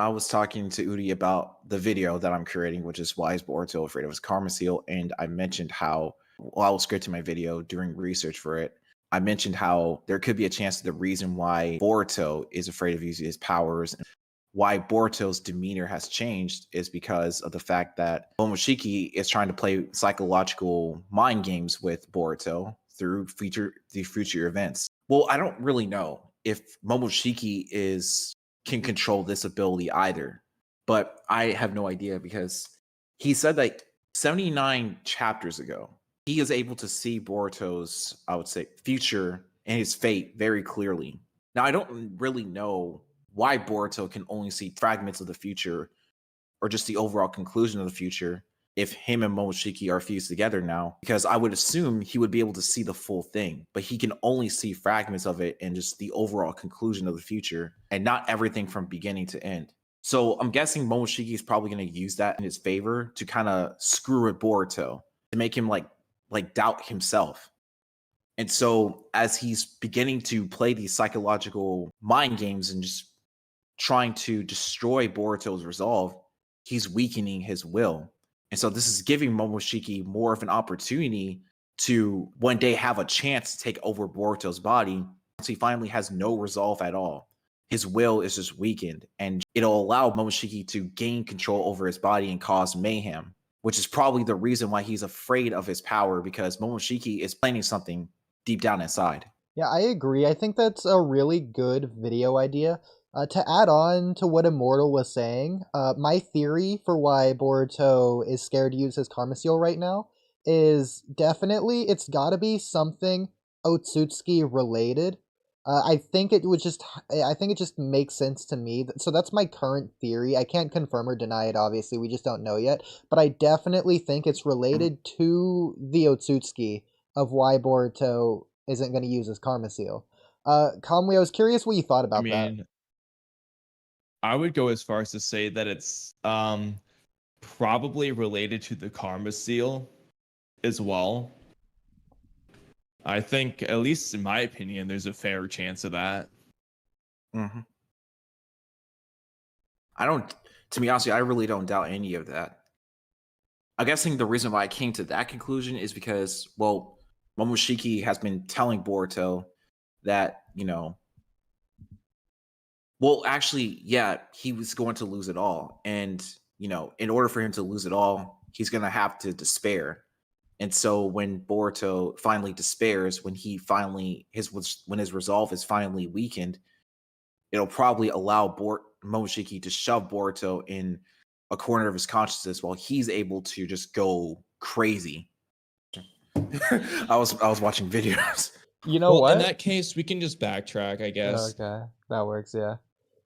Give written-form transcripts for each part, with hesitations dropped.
I was talking to Oodie about the video that I'm creating, which is why is Boruto afraid of his karma seal, and I mentioned how while I was scripting my video doing research for it, I mentioned how there could be a chance that the reason why Boruto is afraid of using his powers, and why Boruto's demeanor has changed, is because of the fact that Momoshiki is trying to play psychological mind games with Boruto through future events. Well, I don't really know if Momoshiki is can control this ability either. But I have no idea because he said that 79 chapters ago, he is able to see Boruto's, I would say, future and his fate very clearly. Now, I don't really know why Boruto can only see fragments of the future or just the overall conclusion of the future if him and Momoshiki are fused together now, because I would assume he would be able to see the full thing, but he can only see fragments of it and just the overall conclusion of the future and not everything from beginning to end. So I'm guessing Momoshiki is probably going to use that in his favor to kind of screw with Boruto to make him like doubt himself. And so as he's beginning to play these psychological mind games and just trying to destroy Boruto's resolve, he's weakening his will. And so this is giving Momoshiki more of an opportunity to one day have a chance to take over Boruto's body once he finally has no resolve at all. His will is just weakened, and it'll allow Momoshiki to gain control over his body and cause mayhem, which is probably the reason why he's afraid of his power, because Momoshiki is planning something deep down inside. Yeah, I agree. I think that's a really good video idea. To add on to what Immortal was saying, my theory for why Boruto is scared to use his Karma Seal right now is definitely it's got to be something Otsutsuki related. I think it just makes sense to me. So that's my current theory. I can't confirm or deny it, obviously. We just don't know yet. But I definitely think it's related to the Otsutsuki of why Boruto isn't going to use his Karma Seal. Kamui, I was curious what you thought I about that. mean, I would go as far as to say that it's probably related to the Karma Seal as well. I think, at least in my opinion, there's a fair chance of that. Mm-hmm. To be honest, I really don't doubt any of that. I'm guessing the reason why I came to that conclusion is because, well, Momoshiki has been telling Boruto that, well, actually, yeah, he was going to lose it all. And, in order for him to lose it all, he's going to have to despair. And so when Boruto finally despairs, when his resolve is finally weakened, it'll probably allow Momoshiki to shove Boruto in a corner of his consciousness while he's able to just go crazy. I was watching videos. You know Well, what? in that case, we can just backtrack, I guess. Okay, that works, yeah.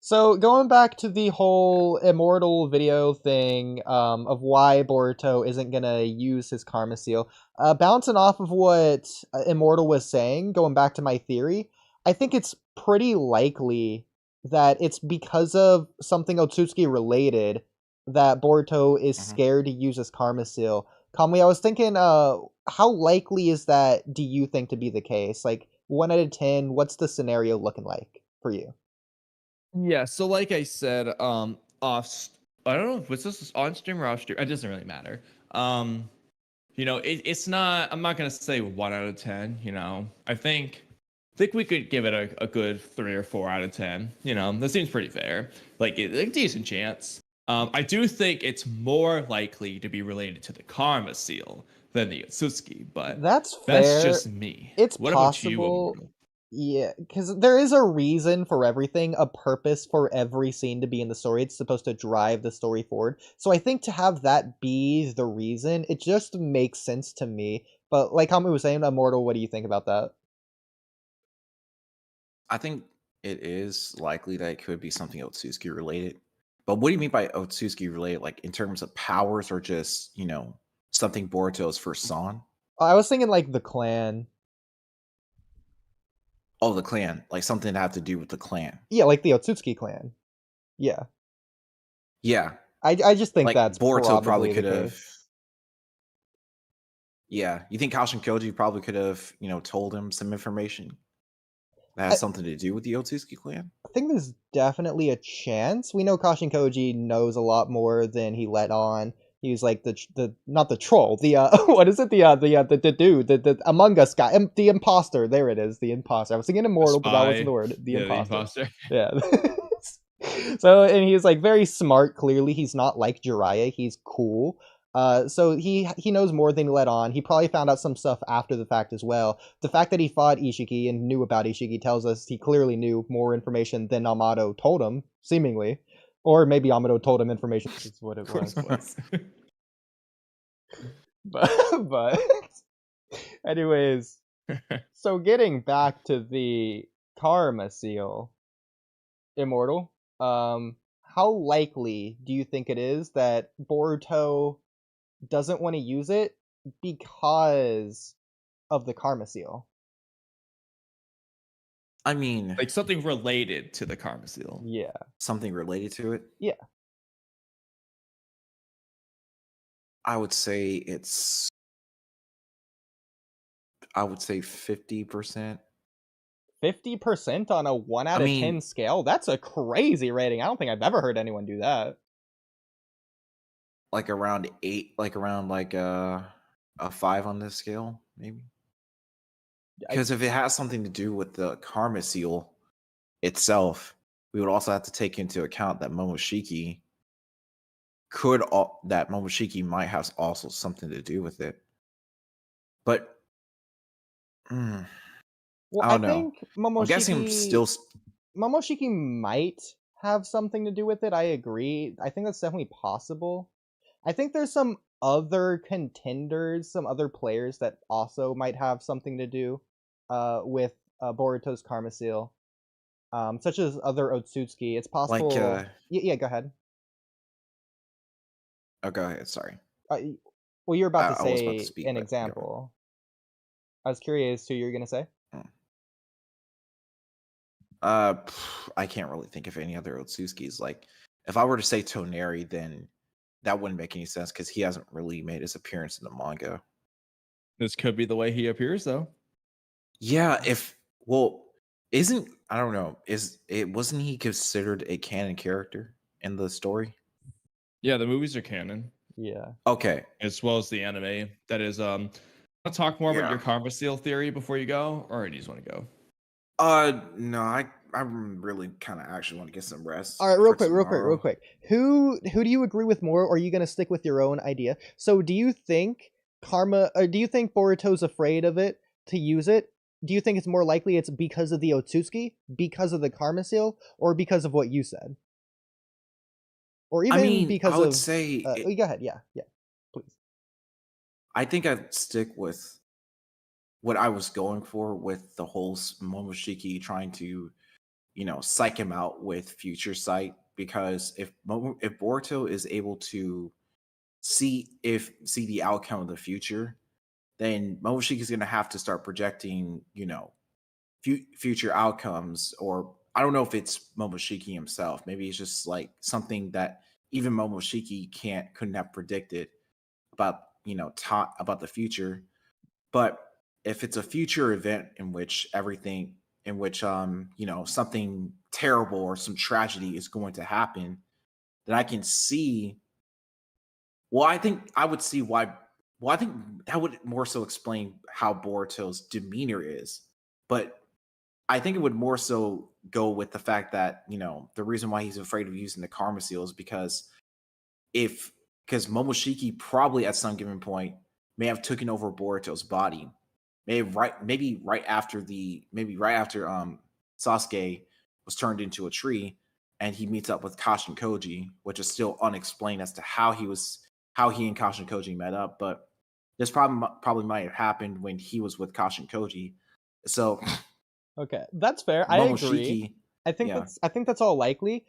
So going back to the whole Immortal video thing, of why Boruto isn't gonna use his Karma Seal, bouncing off of what Immortal was saying, going back to my theory, I think it's pretty likely that it's because of something Otsutsuki related that Boruto is scared to use his Karma Seal. Kamui, I was thinking, how likely is that, do you think, to be the case? Like, 1 out of 10, what's the scenario looking like for you? Yeah, so like I said, I don't know if it's this on stream or off stream. It doesn't really matter. It's not. I'm not gonna say 1 out of 10. I think we could give it a good 3 or 4 out of 10. That seems pretty fair. Like a decent chance. I do think it's more likely to be related to the Karma Seal than the Otsutsuki, but That's fair. that's just me. It's What about you, possible. Immortal? Yeah, because there is a reason for everything, a purpose for every scene to be in the story. It's supposed to drive the story forward. So I think to have that be the reason, it just makes sense to me. But like Kamui was saying, Immortal, what do you think about that? I think it is likely that it could be something Otsutsuki related. But what do you mean by Otsutsuki related? Like in terms of powers, or just, something Boruto's first saw? I was thinking like the clan. Oh, the clan. Like something to have to do with the clan. Yeah, like the Otsutsuki clan. Yeah. Yeah. I just think Like that's Boruto probably the could have. case. Yeah. You think Kashin Koji probably could have, told him some information? that has something to do with the Otsutsuki clan? I think there's definitely a chance. We know Kashin Koji knows a lot more than he let on. He's like the not the troll, the what is it? The dude, the Among Us guy, the imposter. There it is, the imposter. I was thinking immortal, but that wasn't the word. The imposter. Yeah. So, and he's like very smart. Clearly, he's not like Jiraiya. He's cool. So he knows more than he let on. He probably found out some stuff after the fact as well. The fact that he fought Ishiki and knew about Ishiki tells us he clearly knew more information than Amato told him, seemingly. Or maybe Amato told him information. That's what it was. But anyways, so getting back to the Karma Seal, Immortal, how likely do you think it is that Boruto doesn't want to use it because of the Karma Seal? I mean, like something related to the Karma Seal. Yeah. Something related to it? Yeah. I would say 50%. 50% on a 1 out of 10 scale? That's a crazy rating. I don't think I've ever heard anyone do that. Like around 8, like around like a 5 on this scale, maybe. Because if it has something to do with the Karma Seal itself, we would also have to take into account that Momoshiki might have also something to do with it. But well, I don't know. Think Momoshiki, I'm guessing Momoshiki might have something to do with it. I agree. I think that's definitely possible. I think there's some other contenders, some other players that also might have something to do with Boruto's Karma Seal, such as other Otsutsuki. It's possible. Like, yeah, go ahead. Oh, go ahead. Sorry. Well, you're about to say an example. I was curious who you were gonna say. I can't really think of any other Otsutsukis. Like, if I were to say Toneri, then that wouldn't make any sense because he hasn't really made his appearance in the manga. This could be the way he appears, though. Yeah, I don't know. Wasn't he considered a canon character in the story? Yeah, the movies are canon. Yeah. Okay. As well as the anime. That is, I'll talk more about your Karma Seal theory before you go, or do you just want to go? No, I really kind of actually want to get some rest. All right, real quick. Who do you agree with more, or are you gonna stick with your own idea? So, do you think do you think Boruto's afraid of it to use it? Do you think it's more likely it's because of the Otsutsuki, because of the Karma Seal, or because of what you said? Or even because I would say go ahead, yeah, please. I think I'd stick with what I was going for with the whole Momoshiki trying to, psych him out with future sight. Because if Boruto is able to see the outcome of the future, then Momoshiki is going to have to start projecting, future outcomes. Or I don't know if it's Momoshiki himself. Maybe it's just like something that even Momoshiki couldn't have predicted about, about the future. But if it's a future event in which something terrible or some tragedy is going to happen, then I can see. Well, I think I would see why. Well, I think that would more so explain how Boruto's demeanor is. But I think it would more so go with the fact that, the reason why he's afraid of using the Karma Seal is because Momoshiki probably at some given point may have taken over Boruto's body. Maybe right after Sasuke was turned into a tree and he meets up with Kashin Koji, which is still unexplained as to how he and Kashin Koji met up, but this probably might have happened when he was with Kashin Koji. So okay, that's fair. I agree. I think that's all likely.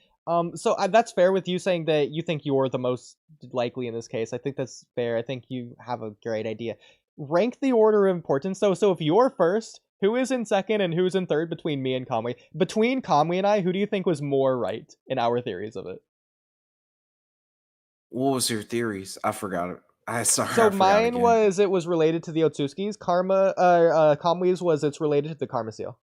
So that's fair with you saying that you think you're the most likely in this case. I think that's fair. I think you have a great idea. Rank the order of importance though. So if you're first, who is in second and who's in third between me and Kamui? Between Kamui and I, who do you think was more right in our theories of it? What was your theories? I forgot it. So mine was it was related to the Otsutsuki's. Kamui's was it's related to the Karma Seal.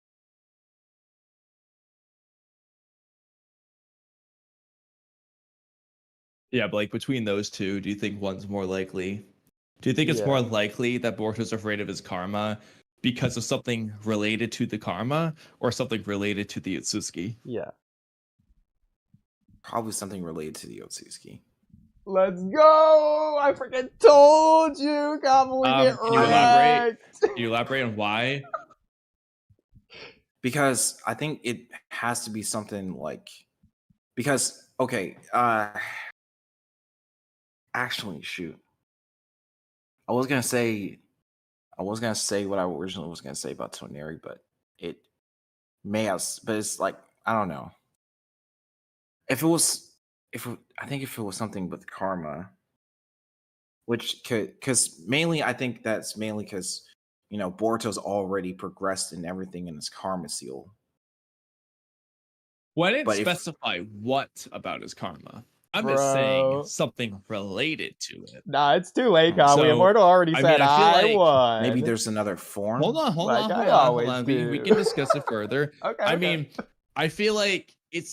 Yeah, but like between those two, do you think one's more likely? Do you think it's more likely that Boruto's afraid of his karma because of something related to the karma or something related to the Otsutsuki? Yeah. Probably something related to the Otsutsuki. Let's go! I freaking told you, Kamui, get Can you elaborate? wrecked! Can you elaborate on why? Because I think it has to be something like, because okay, actually, shoot, I was gonna say what I originally was gonna say about Toneri, but it may have, but it's like, I don't know. If it was, I think if it was something with karma, which could, because mainly I think that's mainly because Boruto's already progressed in everything in his karma seal. Well, I didn't But if- specify what about his karma. I'm Bro. just saying something related to it. Nah, it's too late, Kamui. So, Immortal already I said mean, I feel like won. Maybe there's another form. Hold on. Like I always We do. can discuss it further. Okay. I okay. mean, I feel like it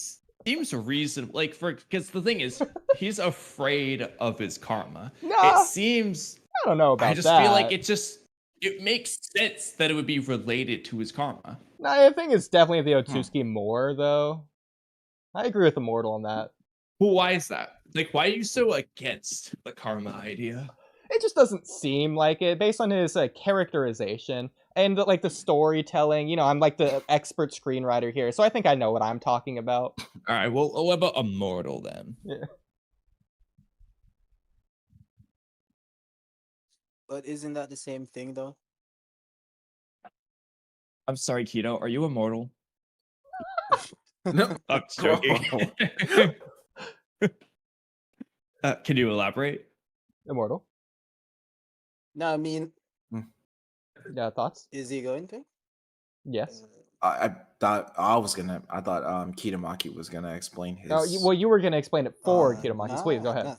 seems reasonable. Like, because the thing is, he's afraid of his karma. Nah, It seems. I don't know about I just that. feel like it makes sense that it would be related to his karma. Nah, I think it's definitely the Otsutsuki more, though. I agree with Immortal on that. Well, why is that? Like, why are you so against the karma idea? It just doesn't seem like it, based on his characterization and like the storytelling. I'm like the expert screenwriter here, so I think I know what I'm talking about. All right. Well, what about Immortal then? Yeah. But isn't that the same thing though? I'm sorry, Kido. Are you immortal? No, I'm joking. Can you elaborate? Immortal. No, I mean, Yeah, thoughts? is he going to? Yes. I thought Kitamaki was gonna explain his. Oh, well, you were gonna explain it for Kidomaki. Please go ahead.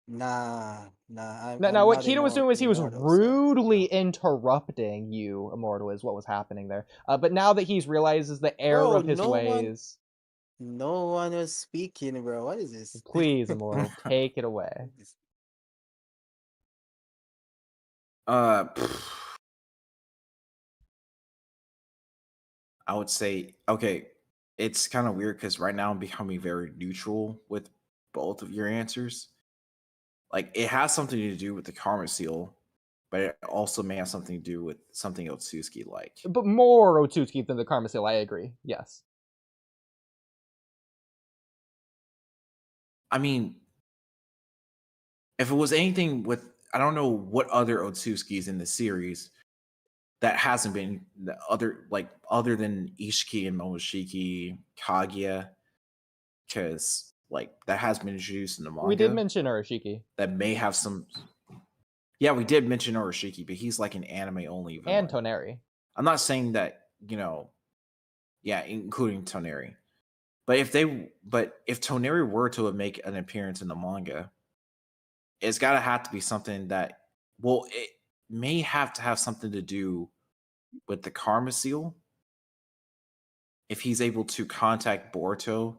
Nah. No, what Kido was doing was he was Immortal, so- rudely interrupting you, Immortal, is what was happening there. But now that he's realizes the error Bro, of his no one- ways, No one was speaking, bro. What is this? please, Immortal, take it away. I would say, okay, it's kind of weird because right now I'm becoming very neutral with both of your answers. Like, it has something to do with the karma seal, but it also may have something to do with something Otsutsuki like. But more Otsutsuki than the Karma Seal, I agree. Yes. I mean, if it was anything with, I don't know what other Otsutsukis in the series that hasn't been the other than Ishiki and Momoshiki, Kaguya, because that has been introduced in the manga. We did mention Urashiki. That may have some. Yeah, we did mention Urashiki, but he's like an anime only villain. And Toneri. I'm not saying that, yeah, including Toneri. But if Toneri were to make an appearance in the manga, it's gotta have to be something that, well, it may have to have something to do with the Karma Seal. If he's able to contact Boruto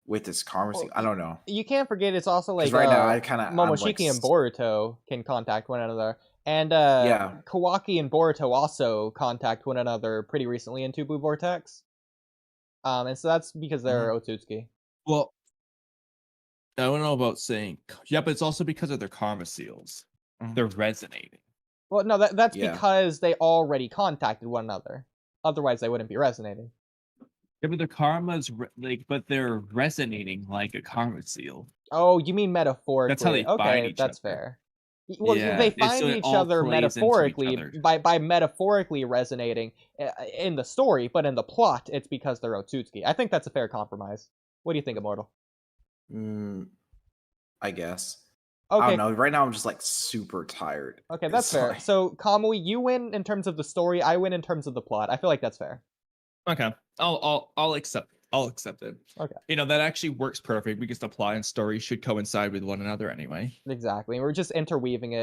with his Karma Seal, I don't know. You can't forget it's also like Right now, Momoshiki and Boruto can contact one another. And Yeah. Kawaki and Boruto also contact one another pretty recently in Two Blue Vortex. And so that's because they're Otsutsuki. Well, I don't know about saying, yeah, but it's also because of their karma seals. Mhm. They're resonating. Well, no, that's Yeah. because they already contacted one another. Otherwise, they wouldn't be resonating. Yeah, but the karma's but they're resonating like a karma seal. Oh, you mean metaphorically? That's how they find okay, each that's other. fair. Well, Yeah, they it's- find so it each all other plays into each metaphorically other. by metaphorically resonating in the story, but in the plot, it's because they're Otsutsuki. I think that's a fair compromise. What do you think, Immortal? I guess. Okay, I don't know. Right now, I'm just super tired. okay, that's It's fair. like- So, Kamui, you win in terms of the story. I win in terms of the plot. I feel like that's fair. Okay, I'll accept. I'll accept it. Okay. That actually works perfect because the plot and story should coincide with one another anyway. Exactly. We're just interweaving it